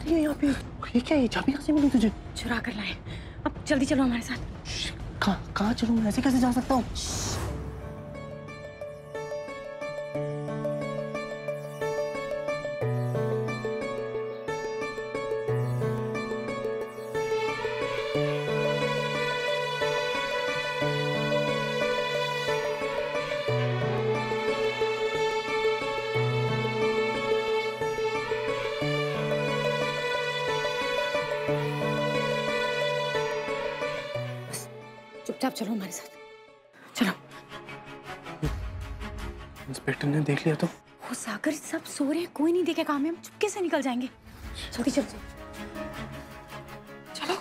रही है यहाँ पे? ये क्या है? चाबी कहाँ से मिली तुझे? चुरा कर लाए। अब जल्दी चलो हमारे साथ। कहाँ चलूं मैं? ऐसे कैसे जा सकता हूँ? चुपचाप चलो हमारे साथ। चलो। इंस्पेक्टर ने देख लिया तो? वो सागर सब सो रहे हैं, कोई नहीं देखेगा, हमें हम चुपके से निकल जाएंगे। जल्दी चलो। चलो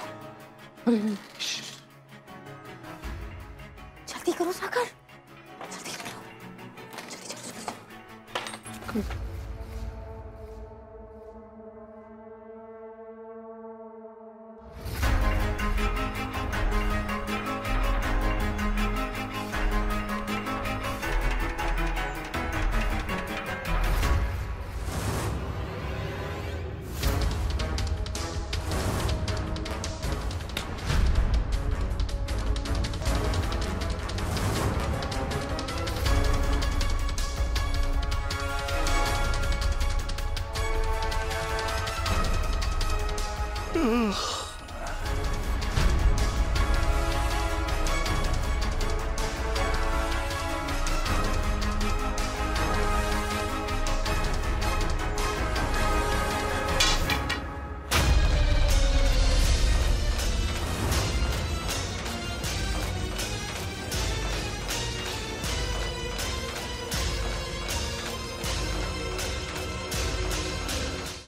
जल्दी करो सागर, जल्दी करो, जल्दी चलो।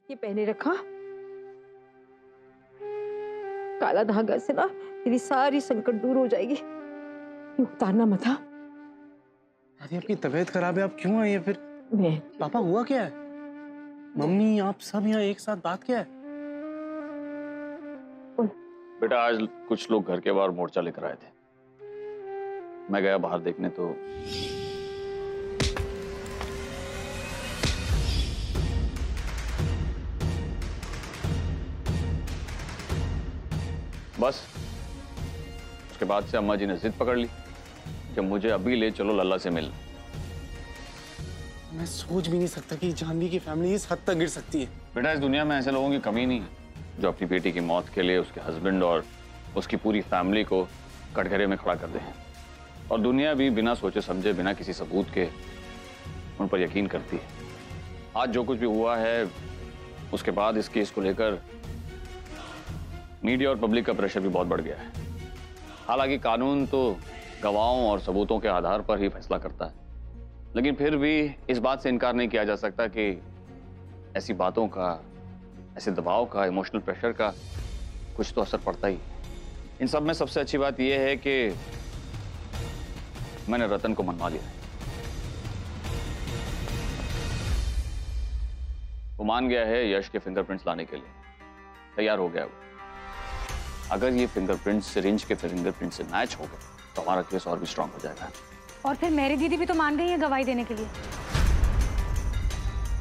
ये पहने रखा। काला धागा से ना तेरी सारी संकट दूर हो जाएगी। ये उतारना मत। हाँ दादी आपकी तबीयत खराब है, आप क्यों आई है फिर? मैं पापा हुआ क्या है? मम्मी आप सब यहाँ एक साथ, बात क्या है? बेटा आज कुछ लोग घर के बाहर मोर्चा लेकर आए थे। मैं गया बाहर देखने तो बस उसके बाद से अम्मा जी ने जिद पकड़ ली कि मुझे अभी ले चलो लल्ला से मिल। मैं सोच भी नहीं सकता कि जानवी की फैमिली इस हद तक गिर सकती है। बेटा इस दुनिया में ऐसे लोगों की कमी नहीं है जो अपनी बेटी की मौत के लिए उसके हस्बैंड और उसकी पूरी फैमिली को कटघरे में खड़ा कर दे। और दुनिया भी बिना सोचे समझे, बिना किसी सबूत के उन पर यकीन करती है। आज जो कुछ भी हुआ है उसके बाद इस केस को लेकर मीडिया और पब्लिक का प्रेशर भी बहुत बढ़ गया है। हालांकि कानून तो गवाहों और सबूतों के आधार पर ही फैसला करता है, लेकिन फिर भी इस बात से इनकार नहीं किया जा सकता कि ऐसी बातों का, ऐसे दबाव का, इमोशनल प्रेशर का कुछ तो असर पड़ता ही। इन सब में सबसे अच्छी बात यह है कि मैंने रतन को मनवा लिया। वो मान गया है यश के फिंगरप्रिंट्स लाने के लिए, तैयार हो गया वो। अगर ये फिंगरप्रिंट सिरिंज के फिंगरप्रिंट से मैच हो गए तो हमारा केस और भी स्ट्रांग हो जाएगा। और फिर मेरी दीदी भी तो मान गई है गवाही देने के लिए।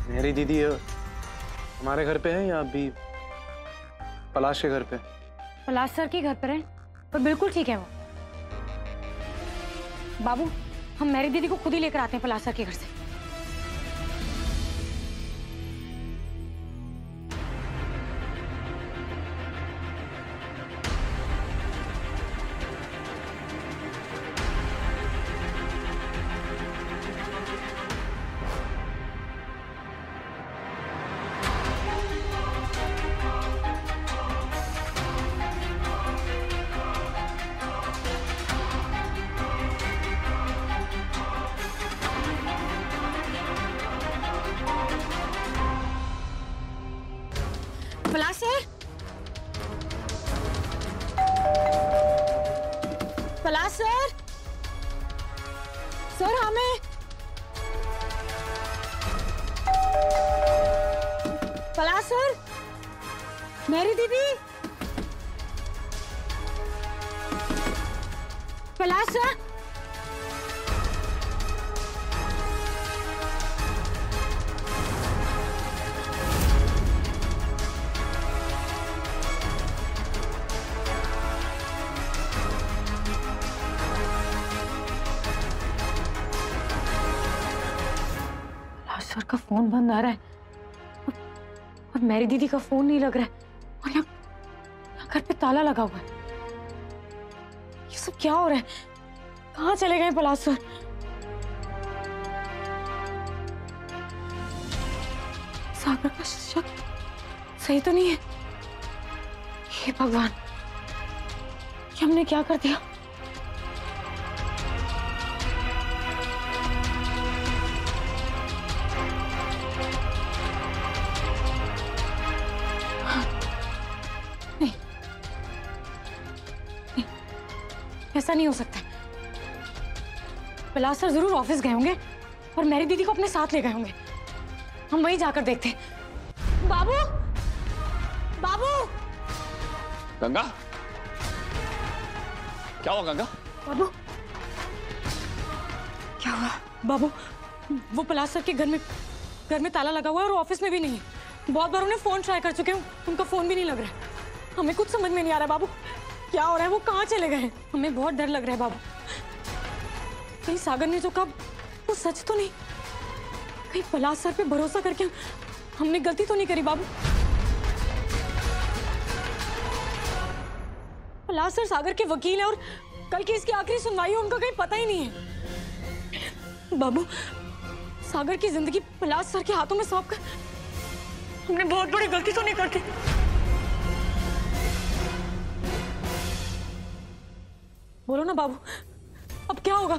मेरी दीदी हमारे घर पे है या अभी पलाश के घर पे? पलाश सर के घर पर है, पर बिल्कुल ठीक है वो। बाबू हम मेरी दीदी को खुद ही लेकर आते हैं पलाश सर के घर से। पलाश सर, पलाश सर, सर हमें पलाश सर, मेरी दीदी, पलाश सर, का फोन बंद आ रहा है और मेरी दीदी का फोन नहीं लग रहा है और यहाँ घर पे ताला लगा हुआ है। ये सब क्या हो रहा है? कहाँ चले गए पलासर? सागर का शक सही तो नहीं है? हे भगवान, ये हमने क्या कर दिया? नहीं, नहीं, ऐसा नहीं हो सकता। पलासर जरूर ऑफिस गए होंगे और मेरी दीदी को अपने साथ ले गए होंगे। हम वहीं जाकर देखते हैं। बाबू, बाबू! गंगा, क्या हुआ गंगा? बाबू, क्या हुआ? बाबू, वो पलासर के घर में ताला लगा हुआ है और ऑफिस में भी नहीं है। बहुत बार उन्हें फोन ट्राई कर चुके हैं, उनका फोन भी नहीं लग रहा है। हमें कुछ समझ में नहीं आ रहा बाबू, क्या हो रहा है? वो कहाँ चले गए? हमें बहुत डर लग रहा है बाबू। कहीं सागर ने जो कहा वो सच तो नहीं? कहीं पलासर पे भरोसा करके हमने गलती तो नहीं करी बाबू? पलासर सागर के वकील है और कल की इसकी आखिरी सुनवाई है, उनका कहीं पता ही नहीं है। बाबू, सागर की जिंदगी पलासर के हाथों में सौंप कर हमने बहुत बड़ी गलती तो नहीं करती? बोलो ना बाबू, अब क्या होगा?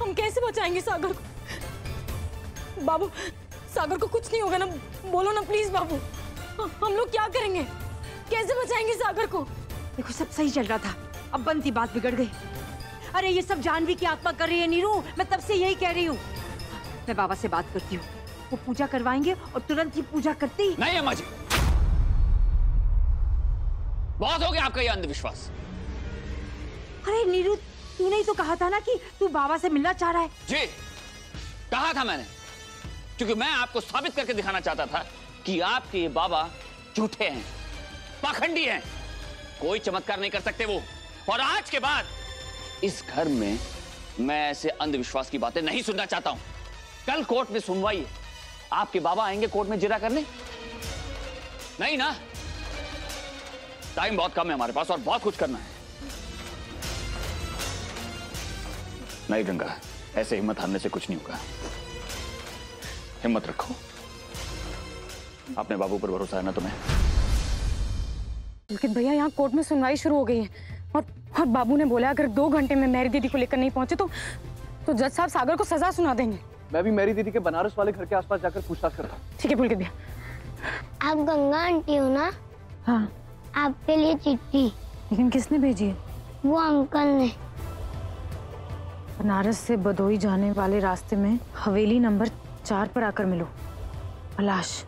हम कैसे बचाएंगे सागर को? बाबू, सागर को कुछ नहीं होगा ना? बोलो ना प्लीज बाबू, हम लोग क्या करेंगे? कैसे बचाएंगे सागर को? देखो सब सही चल रहा था, अब बनती बात बिगड़ गई। अरे ये सब जानवी की आत्मा कर रही है नीरू, मैं तब से यही कह रही हूँ। मैं बाबा से बात करती हूँ, वो पूजा करवाएंगे और तुरंत ही पूजा करते ही। नहीं अम्मा जी, बहुत हो गया आपका ये अंधविश्वास। अरे नीरू, तूने ही तो कहा था ना कि तू बाबा से मिलना चाह रहा है। जी, कहा था मैंने, क्योंकि मैं आपको साबित करके दिखाना चाहता था कि आपके ये बाबा झूठे हैं, पाखंडी हैं, कोई चमत्कार नहीं कर सकते वो। और आज के बाद इस घर में मैं ऐसे अंधविश्वास की बातें नहीं सुनना चाहता हूं। कल कोर्ट में सुनवाई है, आपके बाबा आएंगे कोर्ट में जिरा करने? नहीं ना, टाइम बहुत कम है हमारे पास और बहुत कुछ करना है। नहीं गंगा, ऐसे हिम्मत हारने से कुछ नहीं होगा। हिम्मत रखो, अपने बाबू पर भरोसा है ना तुम्हें? लेकिन भैया, यहाँ कोर्ट में सुनवाई शुरू हो गई है और बाबू ने बोला अगर 2 घंटे में मेरी दीदी को लेकर नहीं पहुंचे तो जज साहब सागर को सजा सुना देंगे। मैं भी मेरी दीदी के बनारस वाले घर के आसपास जाकर पूछताछ करता हूँ। ठीक है पुलकित भैया। आप गंगा आंटी हो ना? हाँ। आपके लिए चिट्ठी। लेकिन किसने भेजी है? वो अंकल ने। बनारस से बदोई जाने वाले रास्ते में हवेली नंबर 4 पर आकर मिलो। पलाश।